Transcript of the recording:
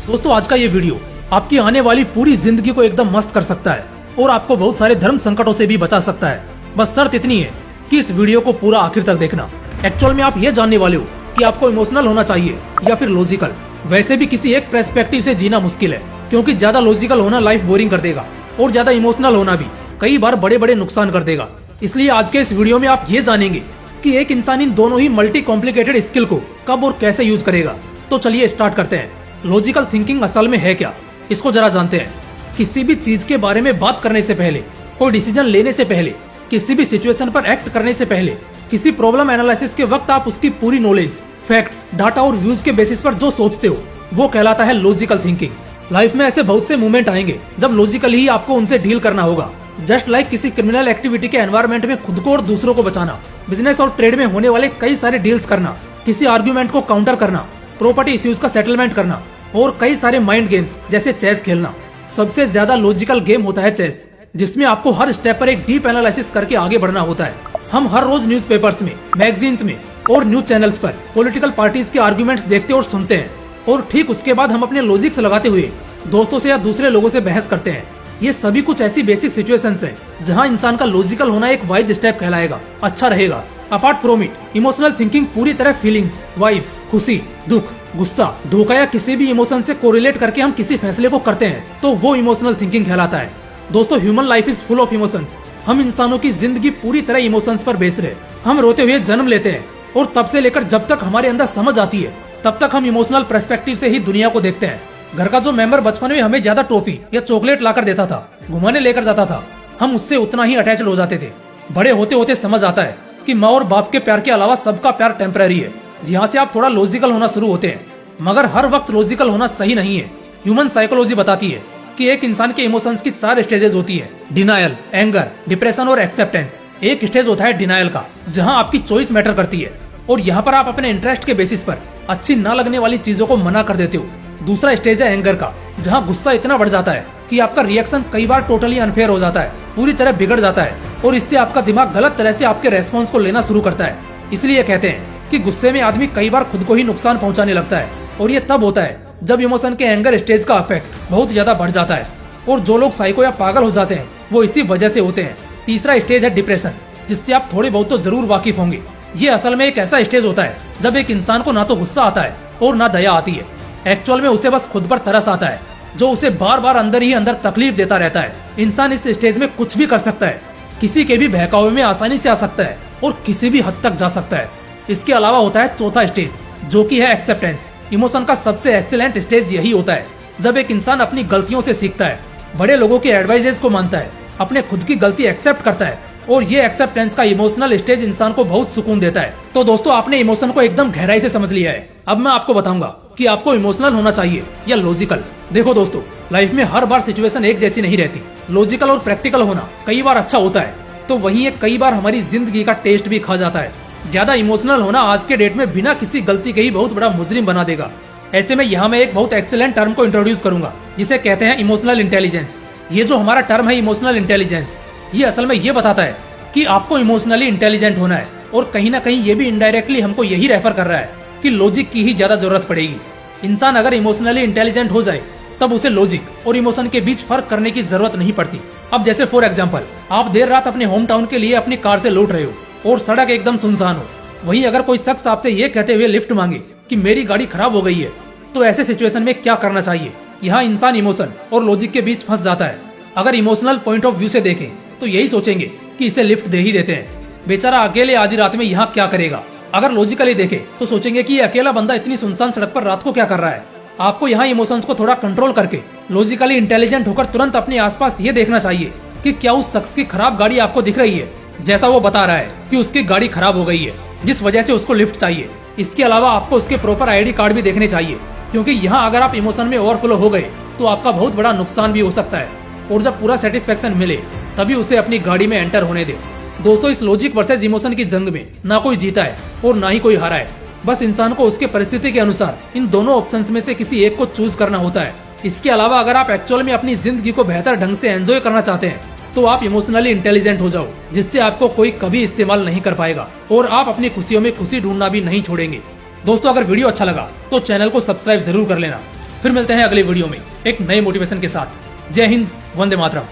दोस्तों आज का ये वीडियो आपकी आने वाली पूरी जिंदगी को एकदम मस्त कर सकता है और आपको बहुत सारे धर्म संकटों से भी बचा सकता है। बस शर्त इतनी है कि इस वीडियो को पूरा आखिर तक देखना। एक्चुअल में आप ये जानने वाले हो कि आपको इमोशनल होना चाहिए या फिर लॉजिकल। वैसे भी किसी एक पर्सपेक्टिव से जीना मुश्किल है, क्योंकि ज्यादा लॉजिकल होना लाइफ बोरिंग कर देगा और ज्यादा इमोशनल होना भी कई बार बड़े बड़े नुकसान कर देगा। इसलिए आज के इस वीडियो में आप ये जानेंगे कि एक इंसान इन दोनों ही मल्टी कॉम्प्लिकेटेड स्किल को कब और कैसे यूज करेगा। तो चलिए स्टार्ट करते हैं। लॉजिकल थिंकिंग असल में है क्या, इसको जरा जानते हैं। किसी भी चीज के बारे में बात करने से पहले, कोई डिसीजन लेने से पहले, किसी भी सिचुएशन पर एक्ट करने से पहले, किसी प्रॉब्लम एनालिसिस के वक्त आप उसकी पूरी नॉलेज, फैक्ट्स, डाटा और व्यूज के बेसिस पर जो सोचते हो वो कहलाता है लॉजिकल थिंकिंग। लाइफ में ऐसे बहुत से मोमेंट आएंगे जब लॉजिकली ही आपको उनसे डील करना होगा। जस्ट लाइक किसी क्रिमिनल एक्टिविटी के एनवायरमेंट में खुद को और दूसरों को बचाना, बिजनेस और ट्रेड में होने वाले कई सारे डील्स करना, किसी आर्ग्यूमेंट को काउंटर करना, प्रॉपर्टी इश्यूज का सेटलमेंट करना और कई सारे माइंड गेम्स जैसे चेस खेलना। सबसे ज्यादा लॉजिकल गेम होता है चेस, जिसमें आपको हर स्टेप पर एक डीप एनालिसिस करके आगे बढ़ना होता है। हम हर रोज न्यूज़पेपर्स में, मैगजीन्स में और न्यूज चैनल्स पर पॉलिटिकल पार्टीज के आर्ग्यूमेंट्स देखते और सुनते हैं, और ठीक उसके बाद हम अपने लॉजिक्स लगाते हुए दोस्तों से या दूसरे लोगों से बहस करते हैं। ये सभी कुछ ऐसी बेसिक सिचुएशंस हैं जहां इंसान का लॉजिकल होना एक वाइज स्टेप कहलाएगा, अच्छा रहेगा। Apart from it, emotional thinking पूरी तरह फीलिंग्स, वाइब्स, खुशी, दुख, गुस्सा, धोखा या किसी भी इमोशन से कोरिलेट करके हम किसी फैसले को करते हैं तो वो इमोशनल थिंकिंग कहलाता है। दोस्तों, human life is full of emotions. हम इंसानों की जिंदगी पूरी तरह इमोशंस पर बेस्ड है। हम रोते हुए जन्म लेते हैं और तब से लेकर जब तक हमारे अंदर समझ आती है तब तक हम इमोशनल पर्सपेक्टिव से ही दुनिया को देखते हैं। घर का जो मेंबर बचपन में हमें ज्यादा टॉफी या चॉकलेट लाकर देता था, घुमाने लेकर जाता था, हम उससे उतना ही अटैच्ड हो जाते थे। बड़े होते होते समझ आता है कि माँ और बाप के प्यार के अलावा सबका प्यार टेम्पररी है। यहाँ से आप थोड़ा लॉजिकल होना शुरू होते हैं, मगर हर वक्त लॉजिकल होना सही नहीं है। ह्यूमन साइकोलॉजी बताती है कि एक इंसान के इमोशंस की 4 स्टेजेस होती है: डिनायल, एंगर, डिप्रेशन और एक्सेप्टेंस। एक स्टेज होता है डिनायल का, जहाँ आपकी चॉइस मैटर करती है और यहाँ पर आप अपने इंटरेस्ट के बेसिस पर अच्छी ना लगने वाली चीजों को मना कर देते हो। दूसरा स्टेज है एंगर का, जहाँ गुस्सा इतना बढ़ जाता है कि आपका रिएक्शन कई बार टोटली अनफेयर हो जाता है, पूरी तरह बिगड़ जाता है और इससे आपका दिमाग गलत तरह से आपके रेस्पॉन्स को लेना शुरू करता है। इसलिए कहते हैं कि गुस्से में आदमी कई बार खुद को ही नुकसान पहुंचाने लगता है, और ये तब होता है जब इमोशन के एंगर स्टेज का इफेक्ट बहुत ज्यादा बढ़ जाता है। और जो लोग साइको या पागल हो जाते हैं वो इसी वजह से होते हैं। तीसरा स्टेज है डिप्रेशन, जिससे आप थोड़े बहुत तो जरूर वाकिफ होंगे। ये असल में एक ऐसा स्टेज होता है जब एक इंसान को ना तो गुस्सा आता है और ना दया आती है। एक्चुअल में उसे बस खुद पर तरस आता है, जो उसे बार बार अंदर ही अंदर तकलीफ देता रहता है। इंसान इस स्टेज में कुछ भी कर सकता है, किसी के भी बहकावे में आसानी से आ सकता है और किसी भी हद तक जा सकता है। इसके अलावा होता है चौथा स्टेज, जो कि है एक्सेप्टेंस। इमोशन का सबसे एक्सीलेंट स्टेज यही होता है जब एक इंसान अपनी गलतियों से सीखता है, बड़े लोगों के एडवाइजेस को मानता है, अपने खुद की गलती एक्सेप्ट करता है, और ये एक्सेप्टेंस का इमोशनल स्टेज इंसान को बहुत सुकून देता है। तो दोस्तों, आपने इमोशन को एकदम गहराई से समझ लिया है। अब मैं आपको बताऊंगा कि आपको इमोशनल होना चाहिए या लॉजिकल। देखो दोस्तों, लाइफ में हर बार सिचुएशन एक जैसी नहीं रहती। लॉजिकल और प्रैक्टिकल होना कई बार अच्छा होता है, तो वहीं ये कई बार हमारी जिंदगी का टेस्ट भी खा जाता है। ज्यादा इमोशनल होना आज के डेट में बिना किसी गलती के ही बहुत बड़ा मुजरिम बना देगा। ऐसे में यहाँ मैं एक बहुत एक्सीलेंट टर्म को इंट्रोड्यूस करूंगा, जिसे कहते हैं इमोशनल इंटेलिजेंस। ये जो हमारा टर्म है इमोशनल इंटेलिजेंस, ये असल में ये बताता है कि आपको इमोशनली इंटेलिजेंट होना है, और कहीं ना कहीं ये भी इनडायरेक्टली हमको यही रेफर कर रहा है कि लॉजिक की ही ज्यादा जरूरत पड़ेगी। इंसान अगर इमोशनली इंटेलिजेंट हो जाए तब उसे लॉजिक और इमोशन के बीच फर्क करने की जरूरत नहीं पड़ती। अब जैसे फॉर एग्जांपल, आप देर रात अपने होम टाउन के लिए अपनी कार से लौट रहे हो और सड़क एकदम सुनसान हो। वहीं अगर कोई शख्स आपसे ये कहते हुए लिफ्ट मांगे कि मेरी गाड़ी खराब हो गई है, तो ऐसे सिचुएशन में क्या करना चाहिए? यहाँ इंसान इमोशन और लॉजिक के बीच फंस जाता है। अगर इमोशनल पॉइंट ऑफ व्यू से देखें तो यही सोचेंगे कि इसे लिफ्ट दे ही देते हैं, बेचारा अकेले आधी रात में यहाँ क्या करेगा। अगर लॉजिकली देखें तो सोचेंगे कि ये अकेला बंदा इतनी सुनसान सड़क पर रात को क्या कर रहा है। आपको यहाँ इमोशंस को थोड़ा कंट्रोल करके लॉजिकली इंटेलिजेंट होकर तुरंत अपने आसपास ये देखना चाहिए कि क्या उस शख्स की खराब गाड़ी आपको दिख रही है, जैसा वो बता रहा है कि उसकी गाड़ी खराब हो गई है, जिस वजह से उसको लिफ्ट चाहिए। इसके अलावा आपको उसके प्रॉपर आईडी कार्ड भी देखने चाहिए, क्योंकि यहाँ अगर आप इमोशन में ओवरफ्लो हो गए तो आपका बहुत बड़ा नुकसान भी हो सकता है। और जब पूरा सेटिस्फेक्शन मिले तभी उसे अपनी गाड़ी में एंटर होने दे। दोस्तों, इस लॉजिक वर्सेस इमोशन की जंग में ना कोई जीता है और ना ही कोई हारा है। बस इंसान को उसके परिस्थिति के अनुसार इन दोनों ऑप्शंस में से किसी एक को चूज करना होता है। इसके अलावा अगर आप एक्चुअल में अपनी जिंदगी को बेहतर ढंग से एंजॉय करना चाहते हैं तो आप इमोशनली इंटेलिजेंट हो जाओ, जिससे आपको कोई कभी इस्तेमाल नहीं कर पाएगा और आप अपनी खुशियों में खुशी ढूंढना भी नहीं छोड़ेंगे। दोस्तों, अगर वीडियो अच्छा लगा तो चैनल को सब्सक्राइब जरूर कर लेना फिर मिलते हैं अगले वीडियो में एक नए मोटिवेशन के साथ। जय हिंद, वंदे मातरम।